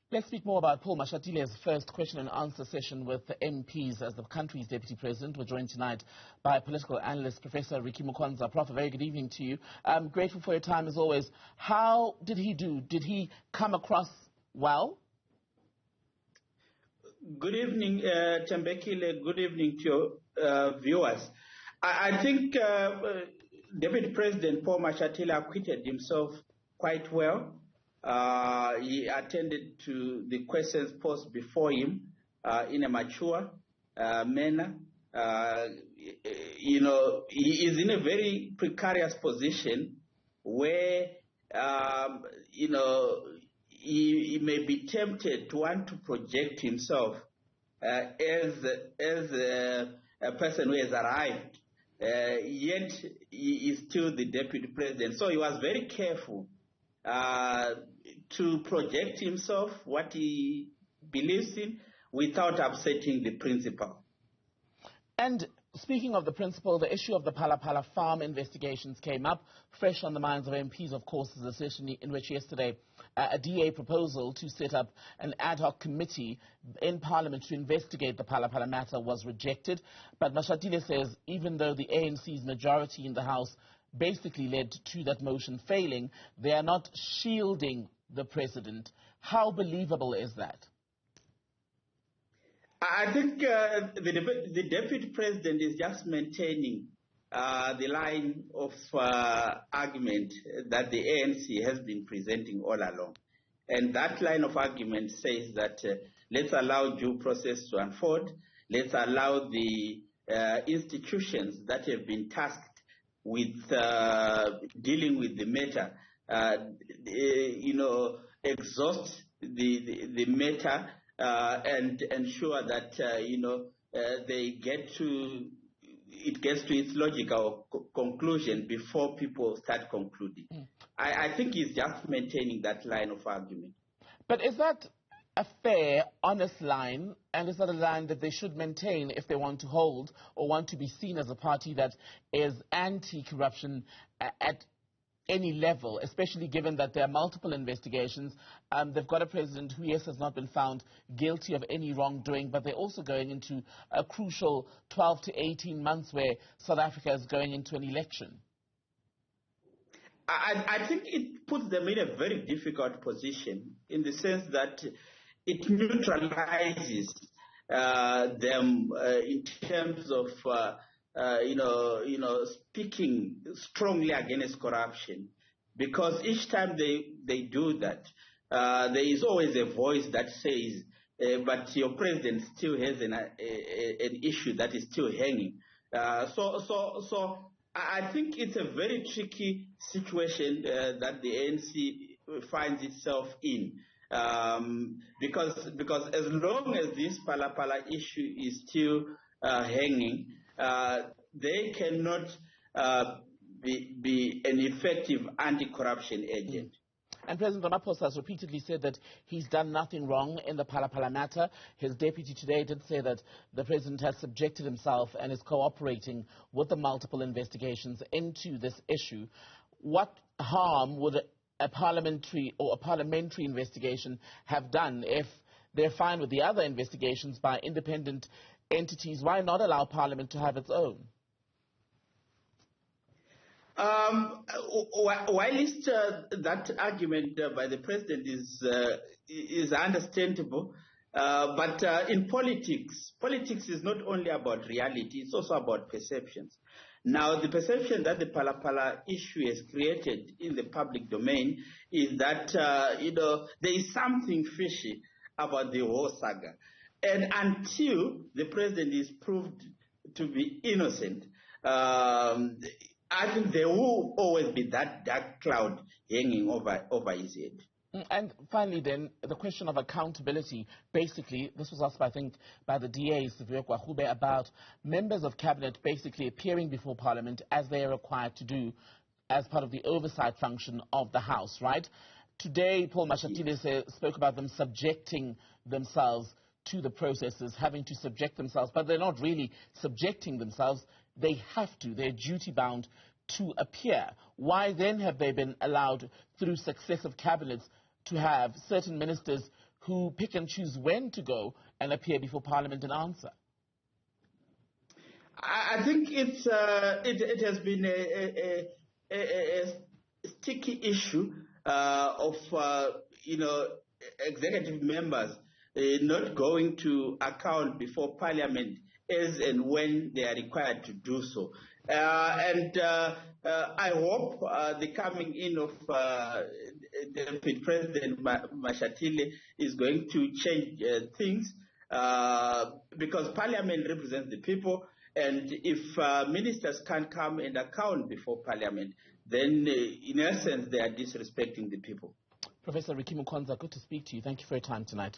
Let's speak more about Paul Mashatile's first question and answer session with the MPs as the country's Deputy President. We're joined tonight by political analyst Professor Ricky Mukonza. Prof, a very good evening to you. I'm grateful for your time as always. How did he do? Did he come across well? Good evening, Tembekile. Good evening to your viewers. I think Deputy President Paul Mashatile acquitted himself quite well. He attended to the questions posed before him in a mature manner. He is in a very precarious position where, he may be tempted to want to project himself as a person who has arrived, yet he is still the Deputy President. So he was very careful to project himself, what he believes in, without upsetting the principle. And speaking of the principle, the issue of the Phala Phala farm investigations came up, fresh on the minds of MPs, of course, is a session in which yesterday a DA proposal to set up an ad hoc committee in Parliament to investigate the Phala Phala matter was rejected. But Mashatile says even though the ANC's majority in the House basically led to that motion failing, they are not shielding the president. How believable is that? I think the Deputy President is just maintaining the line of argument that the ANC has been presenting all along. And that line of argument says that let's allow due process to unfold, let's allow the institutions that have been tasked with dealing with the matter, exhaust the matter and ensure that it gets to its logical conclusion before people start concluding. I think he's just maintaining that line of argument. But is that a fair, honest line, and is that a line that they should maintain if they want to hold or want to be seen as a party that is anti-corruption at any level, especially given that there are multiple investigations? They've got a president who, yes, has not been found guilty of any wrongdoing, but they're also going into a crucial 12 to 18 months where South Africa is going into an election. I think it puts them in a very difficult position in the sense that it neutralizes them in terms of speaking strongly against corruption, because each time they do that, there is always a voice that says, but your president still has an issue that is still hanging. So I think it's a very tricky situation that the ANC finds itself in. Because as long as this Phala Phala issue is still hanging, they cannot be an effective anti-corruption agent. And President Ramaphosa has repeatedly said that he's done nothing wrong in the Phala Phala matter. His deputy today did say that the president has subjected himself and is cooperating with the multiple investigations into this issue. What harm would a parliamentary investigation have done if they're fine with the other investigations by independent entities? Why not allow Parliament to have its own? Whilst that argument by the president is understandable, but in politics is not only about reality, it's also about perceptions. Now, the perception that the Phala Phala issue has created in the public domain is that, there is something fishy about the whole saga. And until the president is proved to be innocent, I think there will always be that dark cloud hanging over his head. And finally then, the question of accountability. Basically, this was asked, I think, by the DA, about members of cabinet basically appearing before Parliament as they are required to do as part of the oversight function of the House, right? Today, Paul Mashatile spoke about them subjecting themselves to the processes, having to subject themselves, but they're not really subjecting themselves. They have to. They're duty-bound to appear. Why then have they been allowed through successive cabinets to have certain ministers who pick and choose when to go and appear before Parliament and answer? I think it has been a sticky issue of executive members not going to account before Parliament as and when they are required to do so. I hope the coming in of Deputy President Mashatile is going to change things because Parliament represents the people, and if ministers can't come and account before Parliament, then in essence they are disrespecting the people. Professor Mukonza, good to speak to you. Thank you for your time tonight.